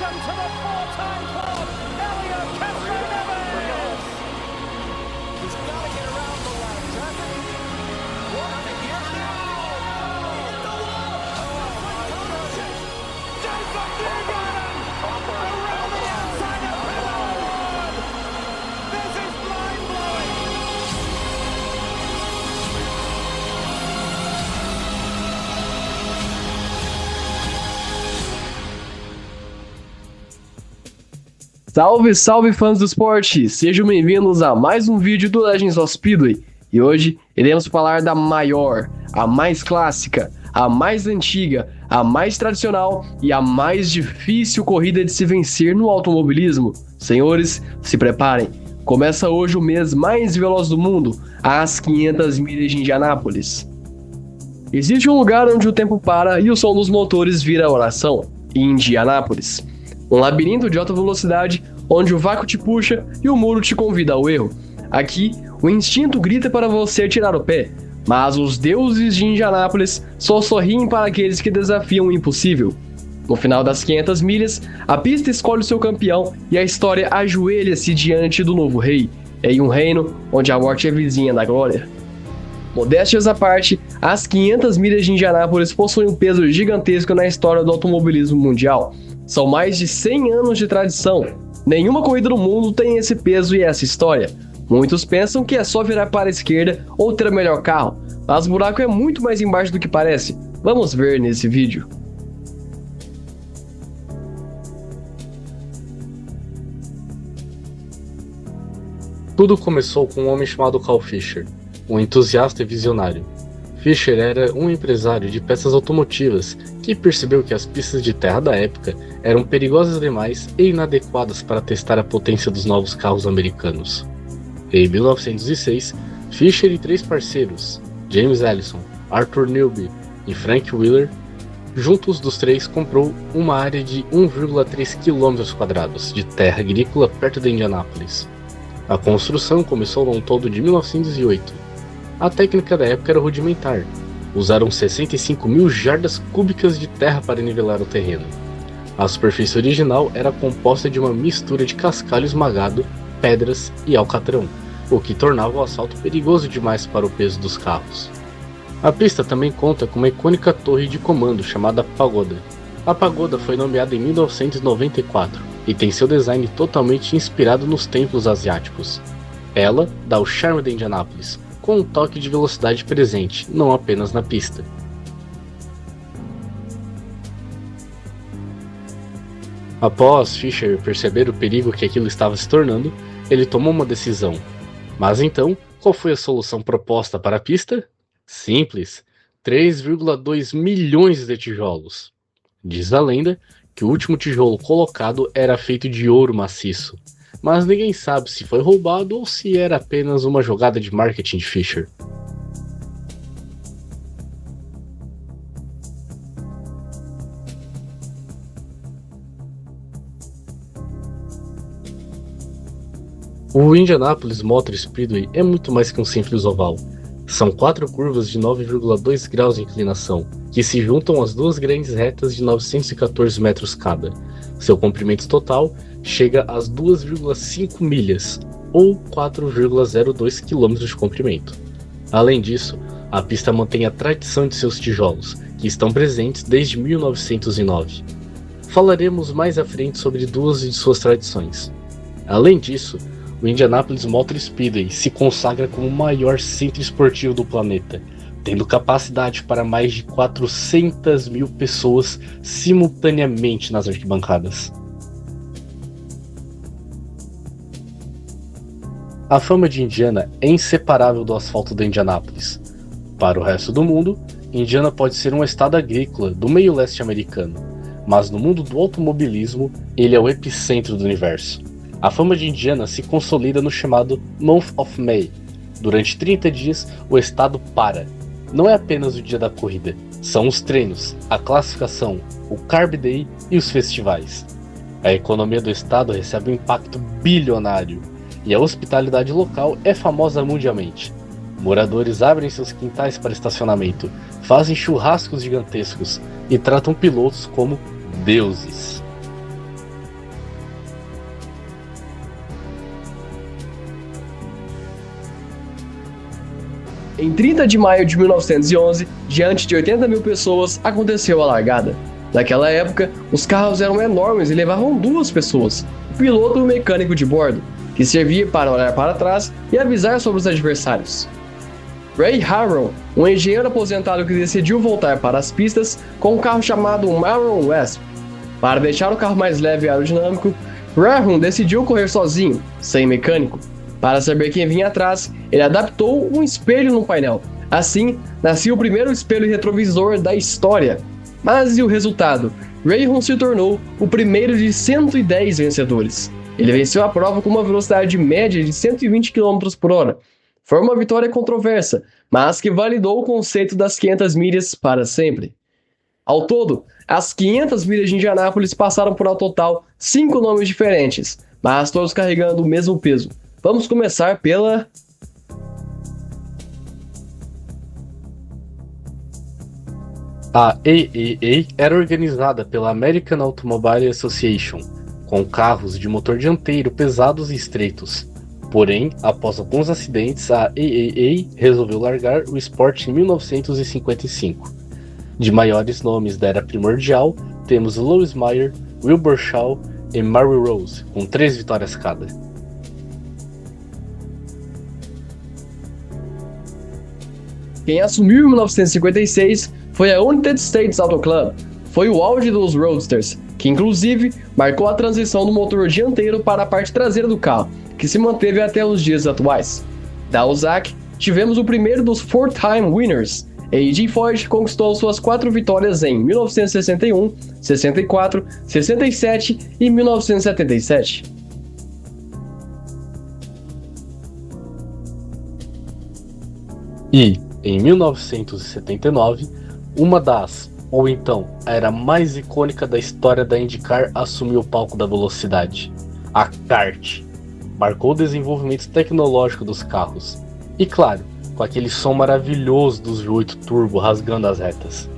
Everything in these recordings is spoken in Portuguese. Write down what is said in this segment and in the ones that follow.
Welcome to the four-time club, Elliot Castroneves! He's got to get around the line, traffic. What the gear now? Hit the wall! Jason Newgarden! Around the outside of Pillow! This is mind-blowing! Salve, salve fãs do esporte! Sejam bem-vindos a mais um vídeo do Legends of Speedway. E hoje iremos falar da maior, a mais clássica, a mais antiga, a mais tradicional e a mais difícil corrida de se vencer no automobilismo. Senhores, se preparem. Começa hoje o mês mais veloz do mundo, as 500 milhas de Indianápolis. Existe um lugar onde o tempo para e o som dos motores vira oração, Indianápolis. Um labirinto de alta velocidade, onde o vácuo te puxa e o muro te convida ao erro. Aqui, o instinto grita para você tirar o pé, mas os deuses de Indianápolis só sorriem para aqueles que desafiam o impossível. No final das 500 milhas, a pista escolhe o seu campeão e a história ajoelha-se diante do novo rei, em um reino onde a morte é vizinha da glória. Modéstias à parte, as 500 milhas de Indianápolis possuem um peso gigantesco na história do automobilismo mundial. São mais de 100 anos de tradição. Nenhuma corrida no mundo tem esse peso e essa história. Muitos pensam que é só virar para a esquerda ou ter o melhor carro, mas o buraco é muito mais embaixo do que parece. Vamos ver nesse vídeo. Tudo começou com um homem chamado Carl Fischer, um entusiasta e visionário. Fischer era um empresário de peças automotivas que percebeu que as pistas de terra da época eram perigosas demais e inadequadas para testar a potência dos novos carros americanos. Em 1906, Fischer e 3 parceiros, James Allison, Arthur Newby e Frank Wheeler, juntos dos 3 comprou uma área de 1,3 km² de terra agrícola perto de Indianápolis. A construção começou num todo de 1908. A técnica da época era rudimentar. Usaram 65 mil jardas cúbicas de terra para nivelar o terreno. A superfície original era composta de uma mistura de cascalho esmagado, pedras e alcatrão, o que tornava o asfalto perigoso demais para o peso dos carros. A pista também conta com uma icônica torre de comando chamada Pagoda. A Pagoda foi nomeada em 1994 e tem seu design totalmente inspirado nos templos asiáticos. Ela dá o charme de Indianápolis, com um toque de velocidade presente, não apenas na pista. Após Fischer perceber o perigo que aquilo estava se tornando, ele tomou uma decisão. Mas então, qual foi a solução proposta para a pista? Simples: 3,2 milhões de tijolos. Diz a lenda que o último tijolo colocado era feito de ouro maciço, mas ninguém sabe se foi roubado ou se era apenas uma jogada de marketing de Fischer. O Indianapolis Motor Speedway é muito mais que um simples oval. São 4 curvas de 9,2 graus de inclinação, que se juntam às 2 grandes retas de 914 metros cada. Seu comprimento total chega às 2,5 milhas, ou 4,02 km de comprimento. Além disso, a pista mantém a tradição de seus tijolos, que estão presentes desde 1909. Falaremos mais à frente sobre 2 de suas tradições. Além disso, o Indianapolis Motor Speedway se consagra como o maior centro esportivo do planeta, tendo capacidade para mais de 400 mil pessoas simultaneamente nas arquibancadas. A fama de Indiana é inseparável do asfalto de Indianápolis. Para o resto do mundo, Indiana pode ser um estado agrícola do meio leste americano, mas no mundo do automobilismo, ele é o epicentro do universo. A fama de Indiana se consolida no chamado Month of May. Durante 30 dias, o estado para. Não é apenas o dia da corrida, são os treinos, a classificação, o Carb Day e os festivais. A economia do estado recebe um impacto bilionário, e a hospitalidade local é famosa mundialmente. Moradores abrem seus quintais para estacionamento, fazem churrascos gigantescos e tratam pilotos como deuses. Em 30 de maio de 1911, diante de 80 mil pessoas, aconteceu a largada. Naquela época, os carros eram enormes e levavam 2 pessoas, o piloto e o mecânico de bordo, que servia para olhar para trás e avisar sobre os adversários. Ray Harron, um engenheiro aposentado que decidiu voltar para as pistas com um carro chamado Marron Wasp. Para deixar o carro mais leve e aerodinâmico, Harron decidiu correr sozinho, sem mecânico. Para saber quem vinha atrás, ele adaptou um espelho no painel. Assim, nascia o primeiro espelho retrovisor da história. Mas e o resultado? Harron se tornou o primeiro de 110 vencedores. Ele venceu a prova com uma velocidade média de 120 km por hora. Foi uma vitória controversa, mas que validou o conceito das 500 milhas para sempre. Ao todo, as 500 milhas de Indianápolis passaram por ao total 5 nomes diferentes, mas todos carregando o mesmo peso. Vamos começar pela... A AAA era organizada pela American Automobile Association, com carros de motor dianteiro pesados e estreitos. Porém, após alguns acidentes, a AAA resolveu largar o esporte em 1955. De maiores nomes da era primordial, temos Louis Meyer, Wilbur Shaw e Mary Rose, com 3 vitórias cada. Quem assumiu em 1956 foi a United States Auto Club. Foi o auge dos Roadsters, que inclusive marcou a transição do motor dianteiro para a parte traseira do carro, que se manteve até os dias atuais. Da Ozark, tivemos o primeiro dos 4-time winners. A.J. Foyt conquistou suas 4 vitórias em 1961, 64, 67 e 1977. E, em 1979, uma das, ou então, a era mais icônica da história da IndyCar assumiu o palco da velocidade. A kart. Marcou o desenvolvimento tecnológico dos carros. E claro, com aquele som maravilhoso dos V8 Turbo rasgando as retas.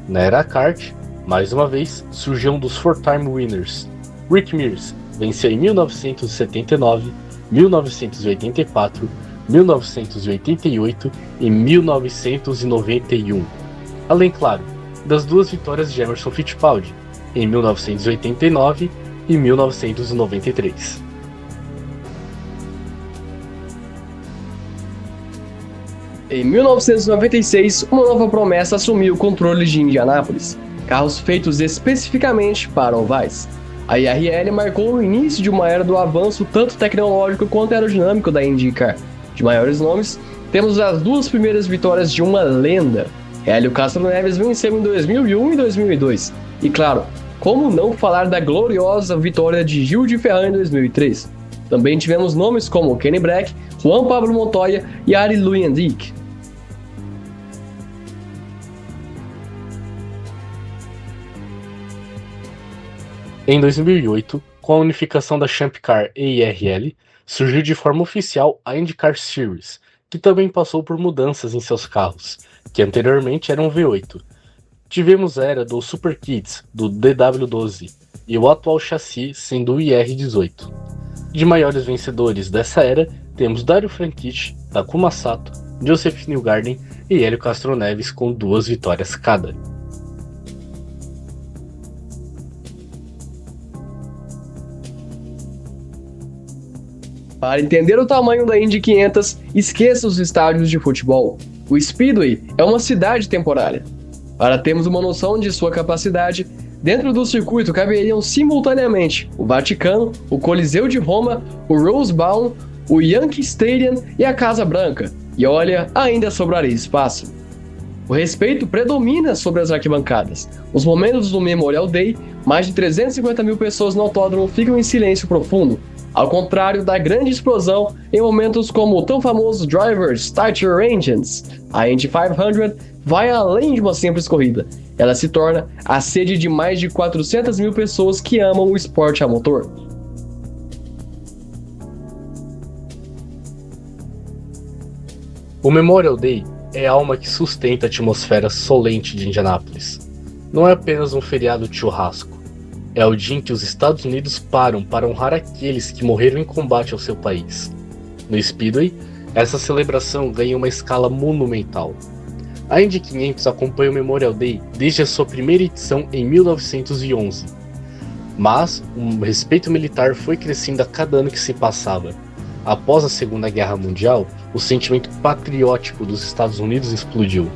Na era kart, mais uma vez, surgiu um dos 4-time winners. Rick Mears venceu em 1979, 1984, 1988 e 1991. Além, claro, das 2 vitórias de Emerson Fittipaldi, em 1989 e 1993. Em 1996, uma nova promessa assumiu o controle de Indianápolis, carros feitos especificamente para ovais. A IRL marcou o início de uma era do avanço tanto tecnológico quanto aerodinâmico da IndyCar. De maiores nomes, temos as 2 primeiras vitórias de uma lenda. Hélio Castro Neves venceu em 2001 e 2002. E claro, como não falar da gloriosa vitória de Gil de Ferran em 2003? Também tivemos nomes como Kenny Brack, Juan Pablo Montoya e Arie Luyendyk. Em 2008, com a unificação da Champ Car e IRL, surgiu de forma oficial a IndyCar Series, que também passou por mudanças em seus carros, que anteriormente eram V8. Tivemos a era do Super Kids, do DW12, e o atual chassi sendo o IR18. De maiores vencedores dessa era, temos Dario Franchitti, Takuma Sato, Joseph Newgarden e Hélio Castro Neves com 2 vitórias cada. Para entender o tamanho da Indy 500, esqueça os estádios de futebol. O Speedway é uma cidade temporária. Para termos uma noção de sua capacidade, dentro do circuito caberiam simultaneamente o Vaticano, o Coliseu de Roma, o Rose Bowl, o Yankee Stadium e a Casa Branca. E olha, ainda sobraria espaço. O respeito predomina sobre as arquibancadas. Nos momentos do Memorial Day, mais de 350 mil pessoas no autódromo ficam em silêncio profundo, ao contrário da grande explosão em momentos como o tão famoso Drivers Start Your Engines. A Indy 500 vai além de uma simples corrida. Ela se torna a sede de mais de 400 mil pessoas que amam o esporte a motor. O Memorial Day é a alma que sustenta a atmosfera solene de Indianápolis. Não é apenas um feriado de churrasco. É o dia em que os Estados Unidos param para honrar aqueles que morreram em combate ao seu país. No Speedway, essa celebração ganha uma escala monumental. A Indy 500 acompanha o Memorial Day desde a sua primeira edição em 1911, mas o respeito militar foi crescendo a cada ano que se passava. Após a Segunda Guerra Mundial, o sentimento patriótico dos Estados Unidos explodiu.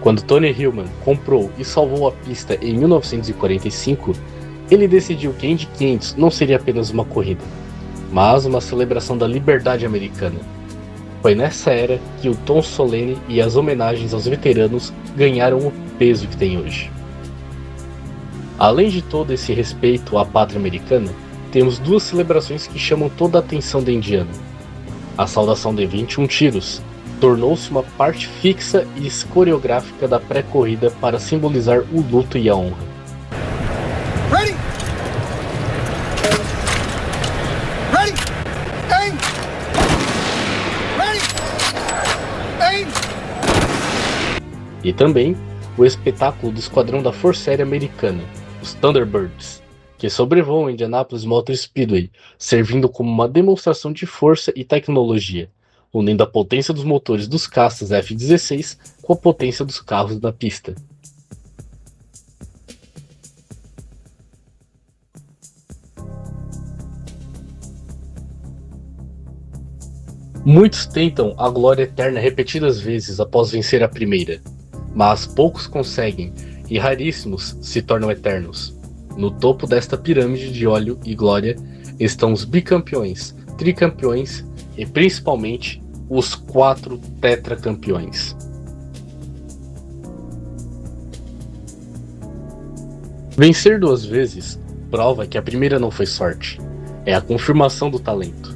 Quando Tony Hillman comprou e salvou a pista em 1945, ele decidiu que a Indy 500 não seria apenas uma corrida, mas uma celebração da liberdade americana. Foi nessa era que o tom solene e as homenagens aos veteranos ganharam o peso que tem hoje. Além de todo esse respeito à pátria americana, temos duas celebrações que chamam toda a atenção da Indiana. A saudação de 21 tiros tornou-se uma parte fixa e coreográfica da pré-corrida para simbolizar o luto e a honra. Ready? Ready? Aim! Ready? Aim! E também o espetáculo do esquadrão da Força Aérea Americana, os Thunderbirds, que sobrevoam Indianapolis Motor Speedway, servindo como uma demonstração de força e tecnologia, unindo a potência dos motores dos caças F-16 com a potência dos carros da pista. Muitos tentam a glória eterna repetidas vezes após vencer a primeira, mas poucos conseguem e raríssimos se tornam eternos. No topo desta pirâmide de óleo e glória estão os bicampeões, tricampeões e principalmente os 4 tetracampeões. Vencer 2 vezes prova que a primeira não foi sorte, é a confirmação do talento.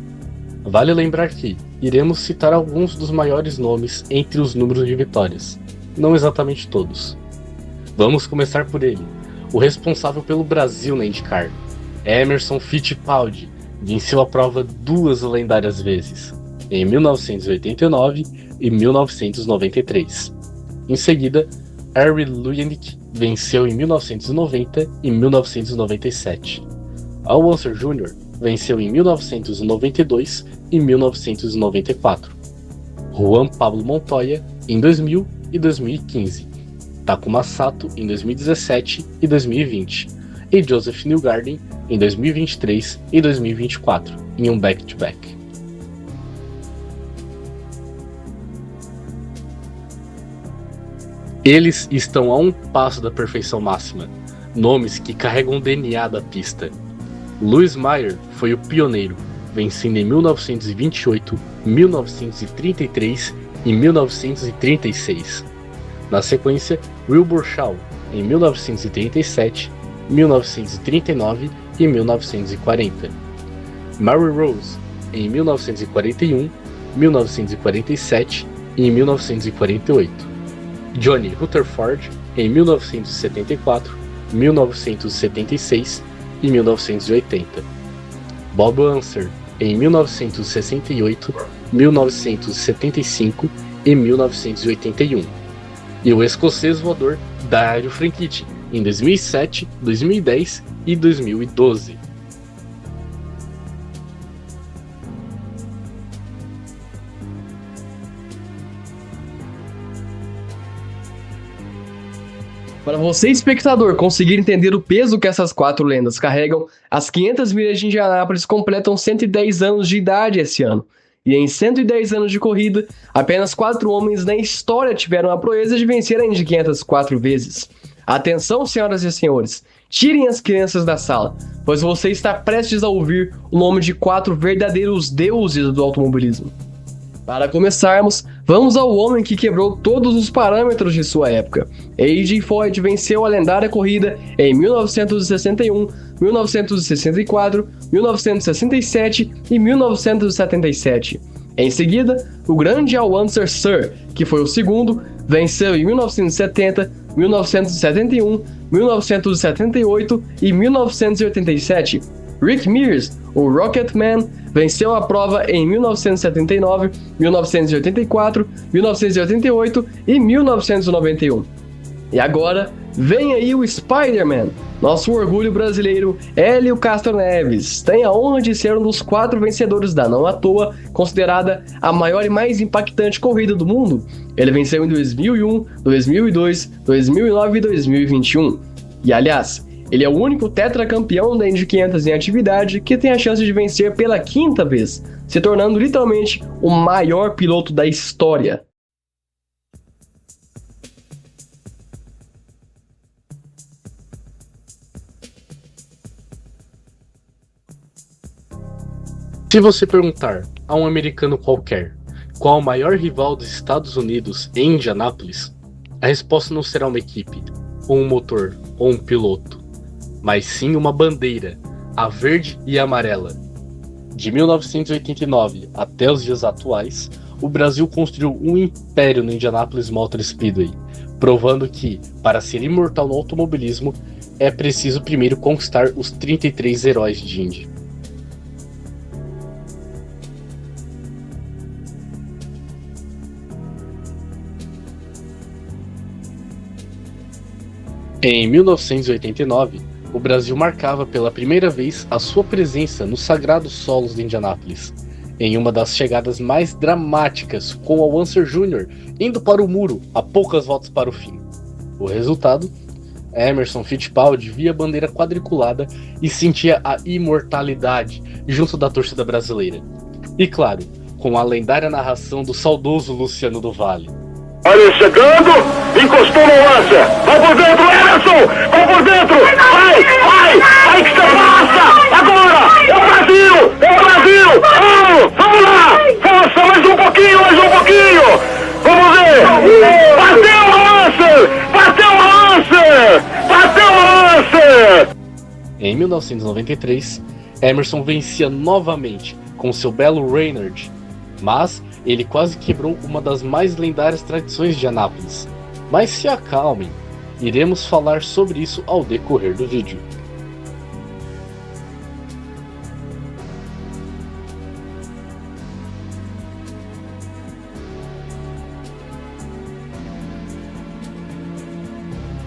Vale lembrar que iremos citar alguns dos maiores nomes entre os números de vitórias, não exatamente todos. Vamos começar por ele, o responsável pelo Brasil na IndyCar. Emerson Fittipaldi venceu a prova 2 lendárias vezes, em 1989 e 1993. Em seguida, Harry Luyendijk venceu em 1990 e 1997. Al Unser Jr. venceu em 1992 e 1994. Juan Pablo Montoya em 2000 e 2015. Takuma Sato em 2017 e 2020. E Joseph Newgarden em 2023 e 2024, em um back-to-back. Eles estão a um passo da perfeição máxima, nomes que carregam o DNA da pista. Louis Meyer foi o pioneiro, vencendo em 1928, 1933 e 1936. Na sequência, Wilbur Shaw em 1937, 1939 e 1940. Mary Rose em 1941, 1947 e 1948. Johnny Rutherford em 1974, 1976 e 1980. Bob Unser em 1968, 1975 e 1981. E o escocês voador Dario Franchitti em 2007, 2010 e 2012. Para você, espectador, conseguir entender o peso que essas 4 lendas carregam, as 500 milhas de Indianápolis completam 110 anos de idade esse ano. E em 110 anos de corrida, apenas 4 homens na história tiveram a proeza de vencer a Indy 500 4 vezes. Atenção, senhoras e senhores, tirem as crianças da sala, pois você está prestes a ouvir o nome de 4 verdadeiros deuses do automobilismo. Para começarmos, vamos ao homem que quebrou todos os parâmetros de sua época. A.J. Foyt venceu a lendária corrida em 1961, 1964, 1967 e 1977. Em seguida, o grande Al Unser Sr., que foi o segundo, venceu em 1970, 1971, 1978 e 1987. Rick Mears, o Rocketman, venceu a prova em 1979, 1984, 1988 e 1991. E agora, vem aí o Spider-Man, nosso orgulho brasileiro, Hélio Castro Neves. Tem a honra de ser um dos 4 vencedores da não à toa considerada a maior e mais impactante corrida do mundo. Ele venceu em 2001, 2002, 2009 e 2021. E aliás, ele é o único tetracampeão da Indy 500 em atividade que tem a chance de vencer pela 5ª vez, se tornando literalmente o maior piloto da história. Se você perguntar a um americano qualquer qual o maior rival dos Estados Unidos em Indianápolis, a resposta não será uma equipe, ou um motor, ou um piloto, mas sim uma bandeira, a verde e amarela. De 1989 até os dias atuais, o Brasil construiu um império no Indianapolis Motor Speedway, provando que, para ser imortal no automobilismo, é preciso primeiro conquistar os 33 heróis de Indy. Em 1989, o Brasil marcava pela primeira vez a sua presença nos sagrados solos de Indianápolis, em uma das chegadas mais dramáticas, com o Wanser Jr. indo para o muro a poucas voltas para o fim. O resultado? Emerson Fittipaldi via a bandeira quadriculada e sentia a imortalidade junto da torcida brasileira. E claro, com a lendária narração do saudoso Luciano do Vale. Olha, chegando, encostou no Wanser, vai por dentro, Emerson, vai por dentro, vai, que você passa, agora, é o Brasil, vamos lá, força, mais um pouquinho, vamos ver, bateu o Wanser. Em 1993, Emerson vencia novamente com seu belo Reynard, mas ele quase quebrou uma das mais lendárias tradições de Anápolis. Mas se acalmem, iremos falar sobre isso ao decorrer do vídeo.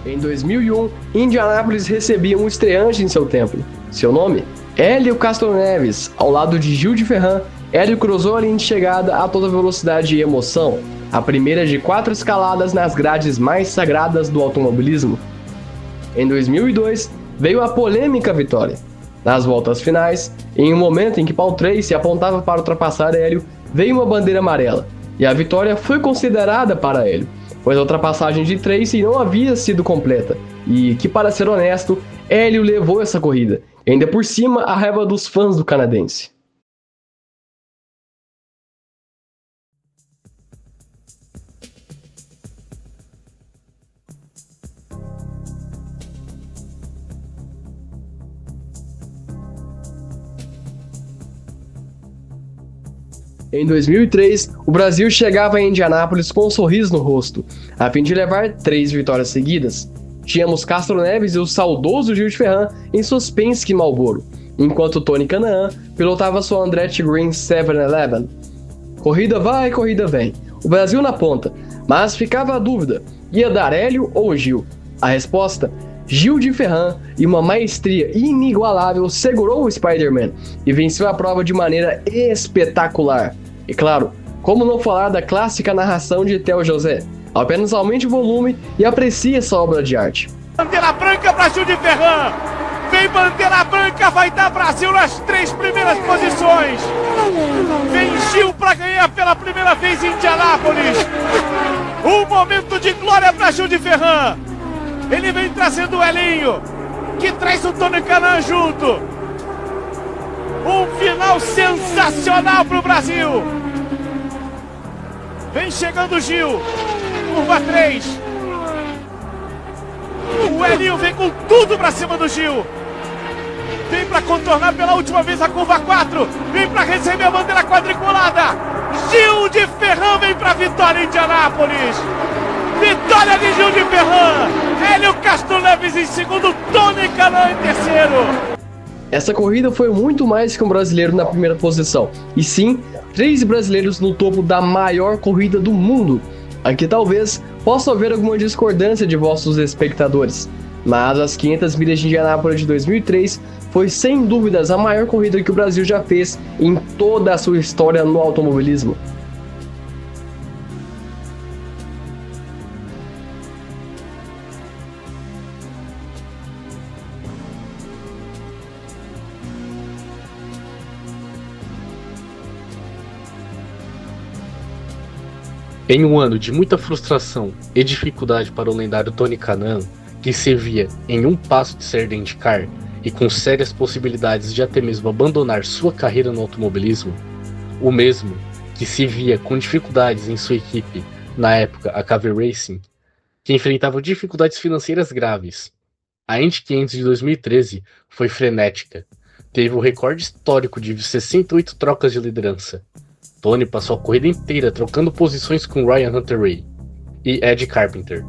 Em 2001, Indianápolis recebia um estreante em seu templo. Seu nome? Hélio Castro Neves, ao lado de Gil de Ferran. Hélio cruzou a linha de chegada a toda velocidade e emoção, a primeira de 4 escaladas nas grades mais sagradas do automobilismo. Em 2002, veio a polêmica vitória. Nas voltas finais, em um momento em que Paul Tracy apontava para ultrapassar Hélio, veio uma bandeira amarela, e a vitória foi considerada para Hélio, pois a ultrapassagem de Tracy não havia sido completa, e que, para ser honesto, Hélio levou essa corrida, e ainda por cima a raiva dos fãs do canadense. Em 2003, o Brasil chegava em Indianápolis com um sorriso no rosto, a fim de levar 3 vitórias seguidas. Tínhamos Castro Neves e o saudoso Gil de Ferran em suas Penske Marlboro, enquanto Tony Kanaan pilotava sua Andretti Green 711. Corrida vai, corrida vem. O Brasil na ponta, mas ficava a dúvida, ia dar Hélio ou Gil? A resposta? Gil de Ferran, e uma maestria inigualável, segurou o Spider-Man e venceu a prova de maneira espetacular. E claro, como não falar da clássica narração de Theo José? Apenas aumente o volume e aprecie essa obra de arte. Bandeira branca para Gil de Ferran. Vem bandeira branca, vai dar Brasil nas 3 primeiras posições. Vem Gil para ganhar pela primeira vez em Indianápolis. Um momento de glória para Gil de Ferran. Ele vem trazendo o Elinho, que traz o Tony Kanaan junto. Um final sensacional para o Brasil. Vem chegando o Gil, curva 3. O Elinho vem com tudo para cima do Gil. Vem para contornar pela última vez a curva 4. Vem para receber a bandeira quadriculada. Gil de Ferran vem para a vitória em Indianápolis. Vitória de Gil de Ferran. Hélio Castro Neves em segundo, Tony Kanaan em terceiro. Essa corrida foi muito mais que um brasileiro na primeira posição, e sim 3 brasileiros no topo da maior corrida do mundo, a que talvez possa haver alguma discordância de vossos espectadores, mas as 500 milhas de Indianápolis de 2003 foi sem dúvidas a maior corrida que o Brasil já fez em toda a sua história no automobilismo. Em um ano de muita frustração e dificuldade para o lendário Tony Kanaan, que se via em um passo de ser da IndyCar e com sérias possibilidades de até mesmo abandonar sua carreira no automobilismo, o mesmo que se via com dificuldades em sua equipe, na época a KV Racing, que enfrentava dificuldades financeiras graves. A Indy 500 de 2013 foi frenética, teve o recorde histórico de 68 trocas de liderança. Tony passou a corrida inteira trocando posições com Ryan Hunter-Reay e Ed Carpenter.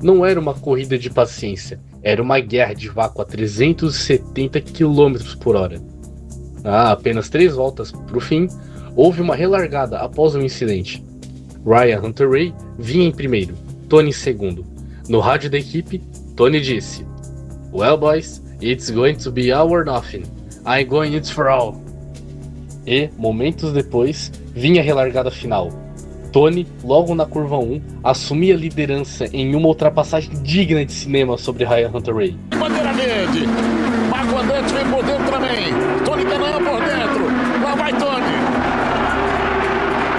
Não era uma corrida de paciência, era uma guerra de vácuo a 370 km por hora. Apenas 3 voltas para o fim, houve uma relargada após o incidente. Ryan Hunter-Reay vinha em primeiro, Tony em segundo. No rádio da equipe, Tony disse: "Well boys, it's going to be all or nothing. I'm going it for all." E, momentos depois, vinha a relargada final. Tony, logo na curva 1, assumia a liderança em uma ultrapassagem digna de cinema sobre Ryan Hunter-Reay. Bandeira verde. Marco Andretti vem por dentro também. Tony Kanaan por dentro. Lá vai Tony.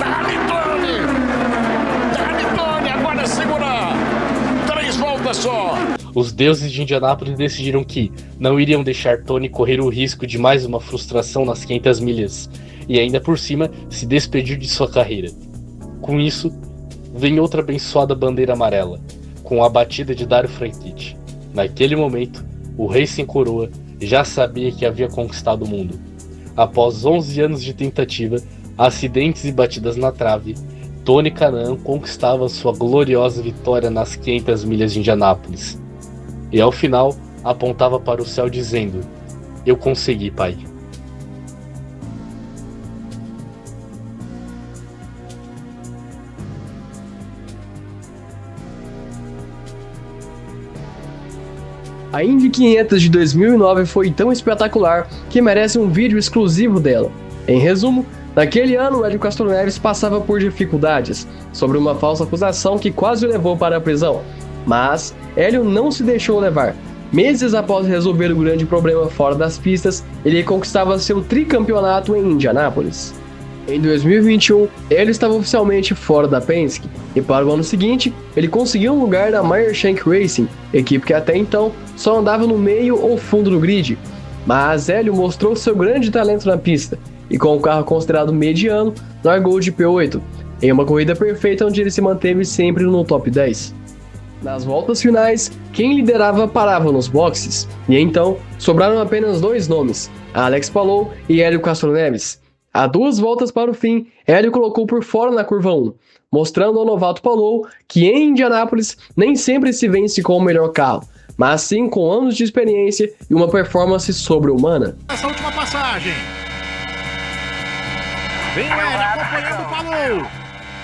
Dá-lhe Tony. Agora segura. 3 voltas só. Os deuses de Indianápolis decidiram que não iriam deixar Tony correr o risco de mais uma frustração nas 500 milhas e ainda por cima se despedir de sua carreira. Com isso, vem outra abençoada bandeira amarela, com a batida de Dario Franchitti. Naquele momento, o rei sem coroa já sabia que havia conquistado o mundo. Após 11 anos de tentativa, acidentes e batidas na trave, Tony Kanaan conquistava sua gloriosa vitória nas 500 milhas de Indianápolis. E ao final, apontava para o céu dizendo: "Eu consegui, pai." A Indy 500 de 2009 foi tão espetacular que merece um vídeo exclusivo dela. Em resumo, naquele ano, Hélio Castro Neves passava por dificuldades sobre uma falsa acusação que quase o levou para a prisão. Mas Hélio não se deixou levar. Meses após resolver o grande problema fora das pistas, ele conquistava seu tricampeonato em Indianápolis. Em 2021, Hélio estava oficialmente fora da Penske, e para o ano seguinte, ele conseguiu um lugar na Meyer Shank Racing, equipe que até então só andava no meio ou fundo do grid. Mas Hélio mostrou seu grande talento na pista, e com o carro considerado mediano, largou de P8, em uma corrida perfeita onde ele se manteve sempre no top 10. Nas voltas finais, quem liderava parava nos boxes, e então sobraram apenas 2 nomes, Alex Palou e Hélio Castro Neves. A 2 voltas para o fim, Hélio colocou por fora na curva 1, mostrando ao novato Palou que em Indianápolis nem sempre se vence com o melhor carro, mas sim com anos de experiência e uma performance sobre-humana. Essa última passagem. Vem o Hélio acompanhando o Palou.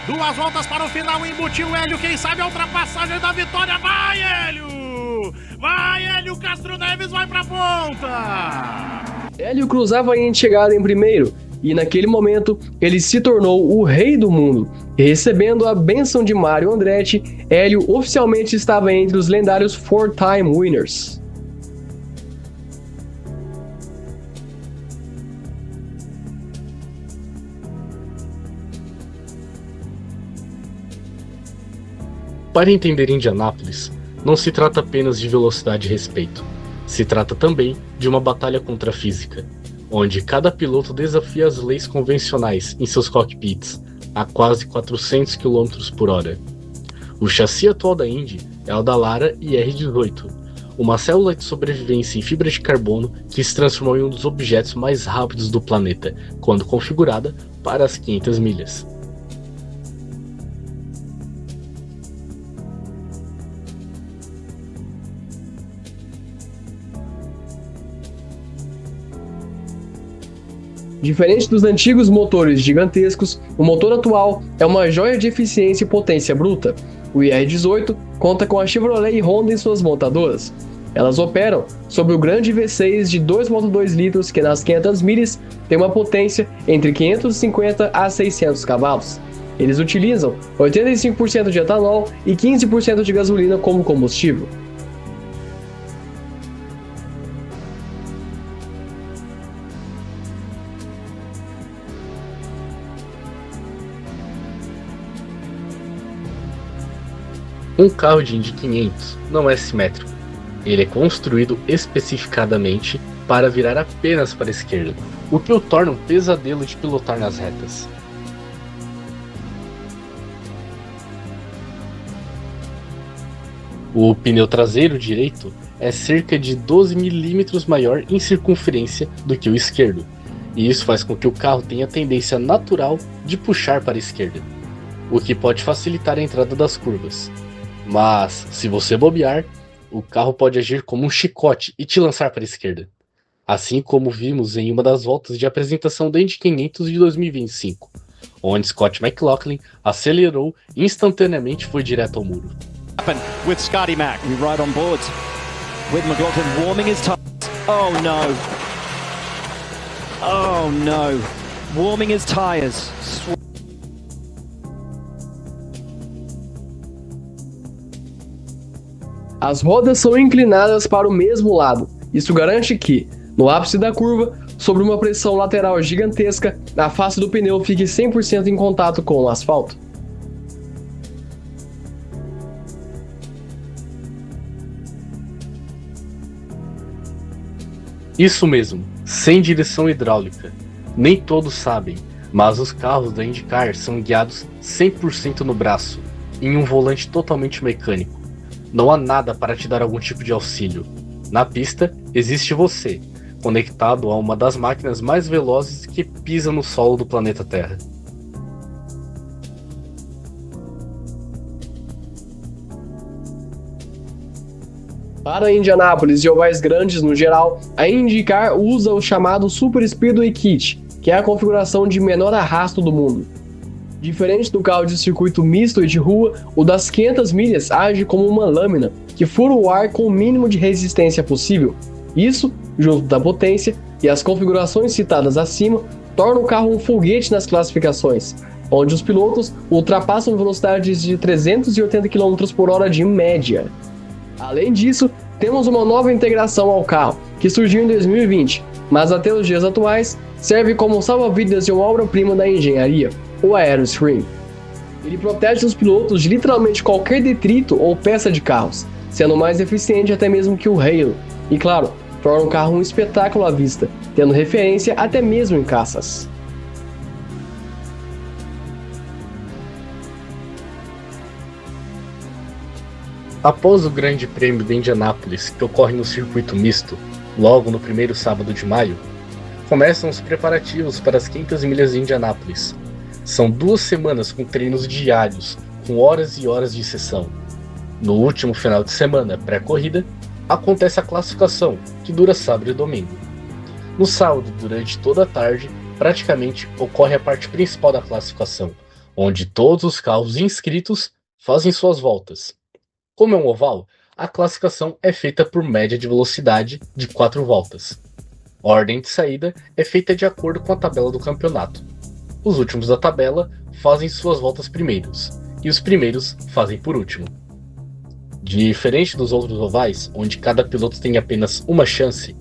2 voltas para o final, embutiu o Hélio, quem sabe a ultrapassagem da vitória. Vai, Hélio! Vai, Hélio! Castro Neves vai pra ponta! Hélio cruzava a linha de chegada em primeiro, e naquele momento ele se tornou o rei do mundo. E recebendo a bênção de Mario Andretti, Hélio oficialmente estava entre os lendários 4-time winners. Para entender Indianápolis, não se trata apenas de velocidade e respeito. Se trata também de uma batalha contra a física, onde cada piloto desafia as leis convencionais em seus cockpits a quase 400 km por hora. O chassi atual da Indy é o da Lara IR-18, uma célula de sobrevivência em fibra de carbono que se transformou em um dos objetos mais rápidos do planeta, quando configurada para as 500 milhas. Diferente dos antigos motores gigantescos, o motor atual é uma joia de eficiência e potência bruta. O IR-18 conta com a Chevrolet e Honda em suas montadoras. Elas operam sobre o grande V6 de 2.2 litros que nas 500 milhas tem uma potência entre 550 a 600 cavalos. Eles utilizam 85% de etanol e 15% de gasolina como combustível. Um carro de Indy 500 não é simétrico. Ele é construído especificadamente para virar apenas para a esquerda, o que o torna um pesadelo de pilotar nas retas. O pneu traseiro direito é cerca de 12 milímetros maior em circunferência do que o esquerdo, e isso faz com que o carro tenha a tendência natural de puxar para a esquerda, o que pode facilitar a entrada das curvas. Mas, se você bobear, o carro pode agir como um chicote e te lançar para a esquerda, assim como vimos em uma das voltas de apresentação da Indy 500 de 2025, onde Scott McLaughlin acelerou e instantaneamente foi direto ao muro. With Scotty Mack, who ride on boards with McLaughlin warming his tires. Oh no. Oh no. Warming his tires. As rodas são inclinadas para o mesmo lado. Isso garante que, no ápice da curva, sob uma pressão lateral gigantesca, a face do pneu fique 100% em contato com o asfalto. Isso mesmo, sem direção hidráulica. Nem todos sabem, mas os carros da IndyCar são guiados 100% no braço, em um volante totalmente mecânico. Não há nada para te dar algum tipo de auxílio. Na pista, existe você, conectado a uma das máquinas mais velozes que pisa no solo do planeta Terra. Para Indianápolis e ovais grandes no geral, a IndyCar usa o chamado Super Speedway Kit, que é a configuração de menor arrasto do mundo. Diferente do carro de circuito misto e de rua, o das 500 milhas age como uma lâmina, que fura o ar com o mínimo de resistência possível. Isso, junto da potência e as configurações citadas acima, torna o carro um foguete nas classificações, onde os pilotos ultrapassam velocidades de 380 km por hora de média. Além disso, temos uma nova integração ao carro, que surgiu em 2020, mas até os dias atuais serve como salva-vidas de uma obra-prima da engenharia, o Aeroscreen. Ele protege os pilotos de literalmente qualquer detrito ou peça de carros, sendo mais eficiente até mesmo que o Halo, e claro, torna o carro um espetáculo à vista, tendo referência até mesmo em caças. Após o Grande Prêmio de Indianápolis, que ocorre no circuito misto, logo no primeiro sábado de maio, começam os preparativos para as 500 milhas de Indianápolis. São 2 semanas com treinos diários, com horas e horas de sessão. No último final de semana, pré-corrida, acontece a classificação, que dura sábado e domingo. No sábado, durante toda a tarde, praticamente ocorre a parte principal da classificação, onde todos os carros inscritos fazem suas voltas. Como é um oval, a classificação é feita por média de velocidade de 4 voltas. A ordem de saída é feita de acordo com a tabela do campeonato. Os últimos da tabela fazem suas voltas primeiros, e os primeiros fazem por último. Diferente dos outros ovais, onde cada piloto tem apenas uma chance,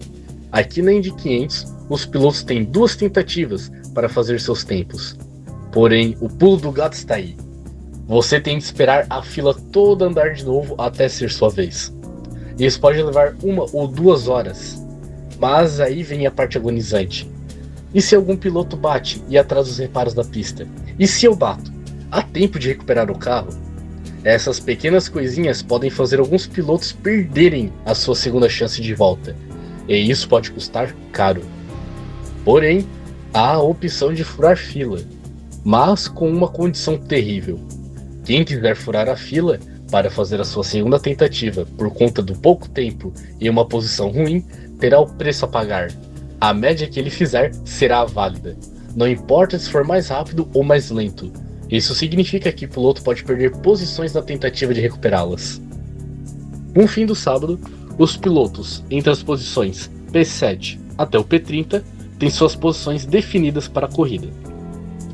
aqui na Indy 500 os pilotos têm 2 tentativas para fazer seus tempos. Porém, o pulo do gato está aí. Você tem que esperar a fila toda andar de novo até ser sua vez. Isso pode levar 1 ou 2 horas. Mas aí vem a parte agonizante. E se algum piloto bate e atrasa os reparos da pista? E se eu bato? Há tempo de recuperar o carro? Essas pequenas coisinhas podem fazer alguns pilotos perderem a sua segunda chance de volta. E isso pode custar caro. Porém, há a opção de furar fila. Mas com uma condição terrível. Quem quiser furar a fila para fazer a sua segunda tentativa por conta do pouco tempo e uma posição ruim, terá o preço a pagar. A média que ele fizer será válida. Não importa se for mais rápido ou mais lento. Isso significa que o piloto pode perder posições na tentativa de recuperá-las. No fim do sábado, os pilotos entre as posições P7 até o P30 têm suas posições definidas para a corrida.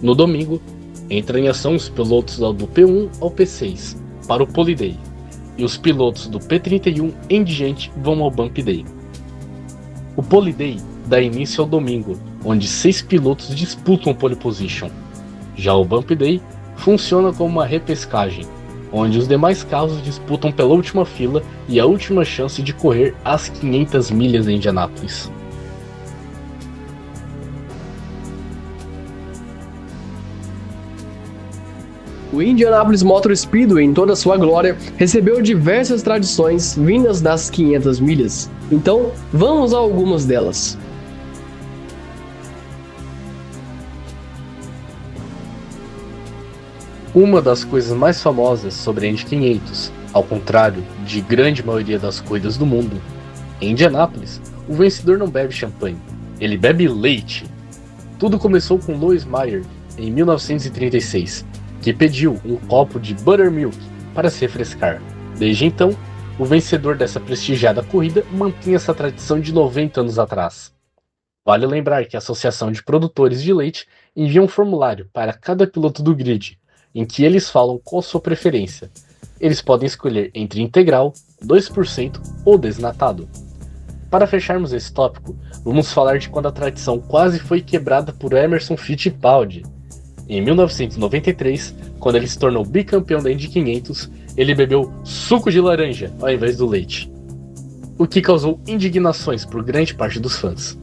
No domingo, entram em ação os pilotos do P1 ao P6 para o Pole Day, e os pilotos do P31 em diante vão ao Bump Day. O Pole Day dá início ao domingo, onde 6 pilotos disputam pole position. Já o Bump Day funciona como uma repescagem, onde os demais carros disputam pela última fila e a última chance de correr as 500 milhas em Indianápolis. O Indianapolis Motor Speedway, em toda sua glória, recebeu diversas tradições vindas das 500 milhas. Então, vamos a algumas delas. Uma das coisas mais famosas sobre a Indy 500, ao contrário de grande maioria das corridas do mundo, em Indianápolis, o vencedor não bebe champanhe, ele bebe leite. Tudo começou com Louis Meyer, em 1936, que pediu um copo de buttermilk para se refrescar. Desde então, o vencedor dessa prestigiada corrida mantém essa tradição de 90 anos atrás. Vale lembrar que a Associação de Produtores de Leite envia um formulário para cada piloto do grid, em que eles falam qual sua preferência. Eles podem escolher entre integral, 2% ou desnatado. Para fecharmos esse tópico, vamos falar de quando a tradição quase foi quebrada por Emerson Fittipaldi. Em 1993, quando ele se tornou bicampeão da Indy 500, ele bebeu suco de laranja ao invés do leite, o que causou indignações por grande parte dos fãs.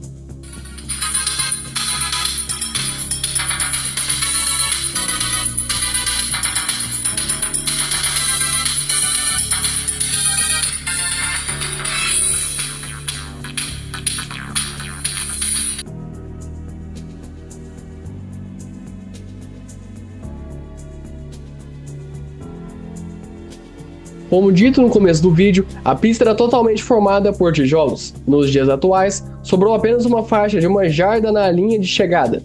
Como dito no começo do vídeo, a pista era totalmente formada por tijolos. Nos dias atuais, sobrou apenas uma faixa de uma jarda na linha de chegada.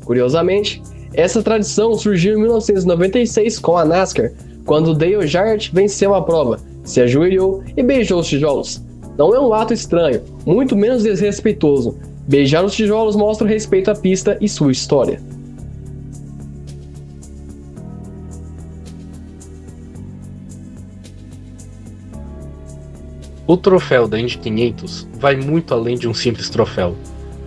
Curiosamente, essa tradição surgiu em 1996 com a NASCAR, quando Dale Earnhardt venceu a prova, se ajoelhou e beijou os tijolos. Não é um ato estranho, muito menos desrespeitoso. Beijar os tijolos mostra respeito à pista e sua história. O troféu da Indy 500 vai muito além de um simples troféu.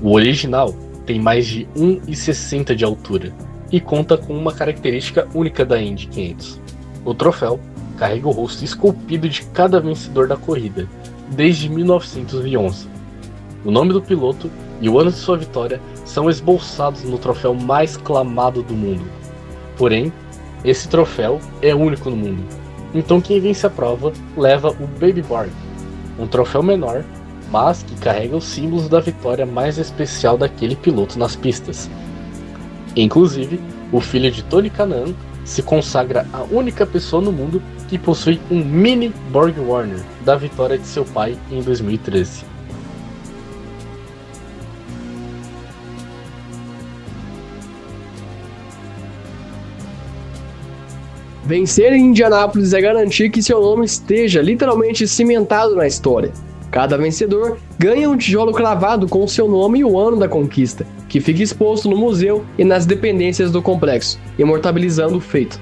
O original tem mais de 1,60 de altura e conta com uma característica única da Indy 500. O troféu carrega o rosto esculpido de cada vencedor da corrida, desde 1911. O nome do piloto e o ano de sua vitória são esboçados no troféu mais clamado do mundo. Porém, esse troféu é único no mundo, então quem vence a prova leva o Baby Borg, um troféu menor, mas que carrega os símbolos da vitória mais especial daquele piloto nas pistas. Inclusive, o filho de Tony Kanaan se consagra a única pessoa no mundo que possui um mini Borg Warner da vitória de seu pai em 2013. Vencer em Indianápolis é garantir que seu nome esteja literalmente cimentado na história. Cada vencedor ganha um tijolo cravado com seu nome e o ano da conquista, que fica exposto no museu e nas dependências do complexo, imortalizando o feito.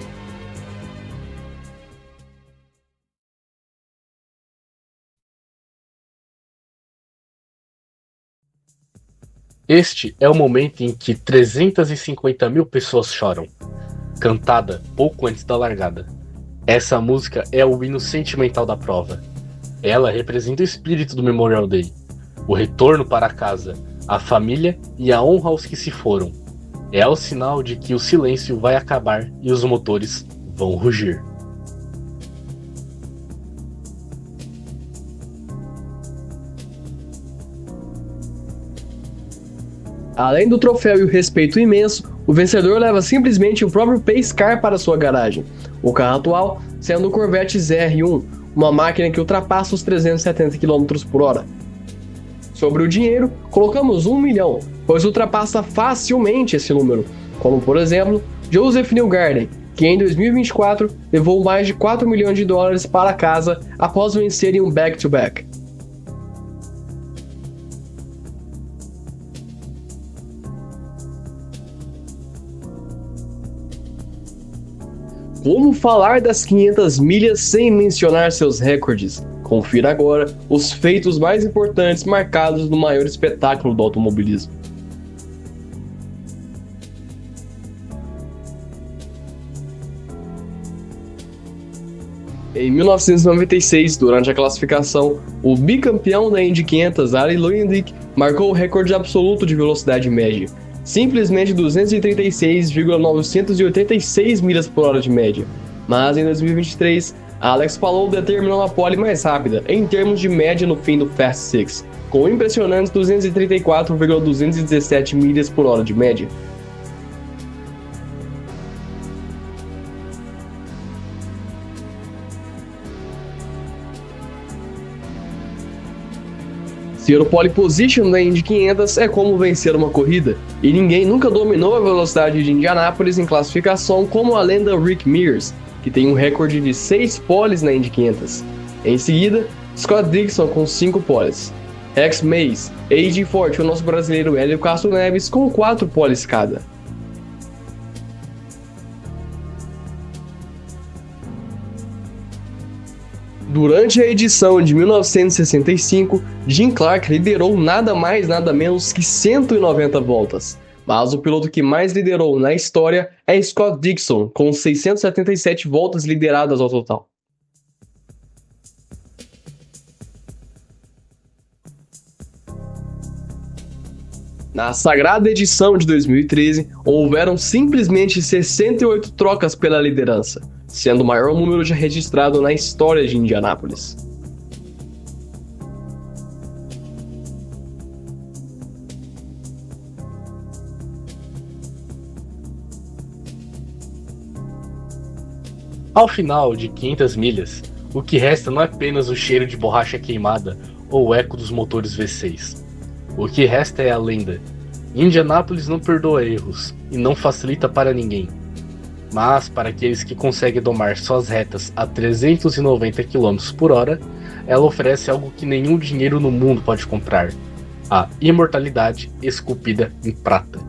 Este é o momento em que 350 mil pessoas choram, cantada pouco antes da largada. Essa música é o hino sentimental da prova. Ela representa o espírito do Memorial Day, o retorno para casa, a família e a honra aos que se foram. É o sinal de que o silêncio vai acabar e os motores vão rugir. Além do troféu e o respeito imenso, o vencedor leva simplesmente o próprio Pace Car para sua garagem. O carro atual sendo o Corvette ZR1, uma máquina que ultrapassa os 370 km por hora. Sobre o dinheiro, colocamos 1 milhão, pois ultrapassa facilmente esse número, como por exemplo, Joseph Newgarden, que em 2024 levou mais de 4 milhões de dólares para casa após vencer em um back-to-back. Como falar das 500 milhas sem mencionar seus recordes? Confira agora os feitos mais importantes marcados no maior espetáculo do automobilismo. Em 1996, durante a classificação, o bicampeão da Indy 500, Arie Luyendyk, marcou o recorde absoluto de velocidade média, simplesmente 236,986 milhas por hora de média. Mas em 2023, Alex Palou determinou a pole mais rápida em termos de média no fim do Fast Six, com impressionantes 234,217 milhas por hora de média. Ser o pole position da Indy 500 é como vencer uma corrida, e ninguém nunca dominou a velocidade de Indianápolis em classificação como a lenda Rick Mears, que tem um recorde de 6 poles na Indy 500. Em seguida, Scott Dixon com 5 poles, Rex Mays, A.J. Foyt e o nosso brasileiro Hélio Castro Neves com 4 poles cada. Durante a edição de 1965, Jim Clark liderou nada mais nada menos que 190 voltas, mas o piloto que mais liderou na história é Scott Dixon, com 677 voltas lideradas ao total. Na sagrada edição de 2013, houveram simplesmente 68 trocas pela liderança, sendo o maior número já registrado na história de Indianápolis. Ao final de 500 milhas, o que resta não é apenas o cheiro de borracha queimada ou o eco dos motores V6. O que resta é a lenda. Indianápolis não perdoa erros e não facilita para ninguém. Mas para aqueles que conseguem domar suas retas a 390 km por hora, ela oferece algo que nenhum dinheiro no mundo pode comprar: a imortalidade esculpida em prata.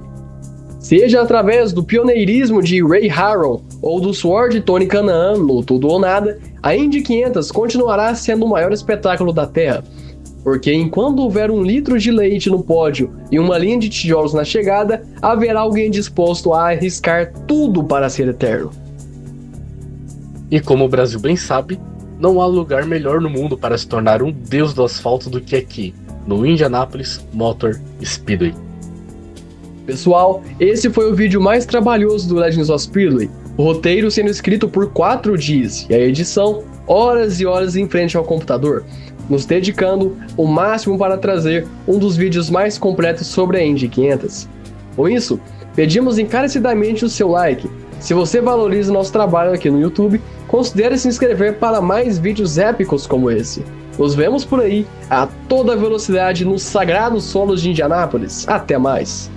Seja através do pioneirismo de Ray Harron ou do suor de Tony Kanaan no Tudo ou Nada, a Indy 500 continuará sendo o maior espetáculo da Terra, porque enquanto houver 1 litro de leite no pódio e uma linha de tijolos na chegada, haverá alguém disposto a arriscar tudo para ser eterno. E como o Brasil bem sabe, não há lugar melhor no mundo para se tornar um deus do asfalto do que aqui, no Indianapolis Motor Speedway. Pessoal, esse foi o vídeo mais trabalhoso do Legends of Speedway, o roteiro sendo escrito por 4 dias e a edição horas e horas em frente ao computador, nos dedicando o máximo para trazer um dos vídeos mais completos sobre a Indy 500. Com isso, pedimos encarecidamente o seu like. Se você valoriza o nosso trabalho aqui no YouTube, considere se inscrever para mais vídeos épicos como esse. Nos vemos por aí, a toda velocidade nos sagrados solos de Indianápolis. Até mais!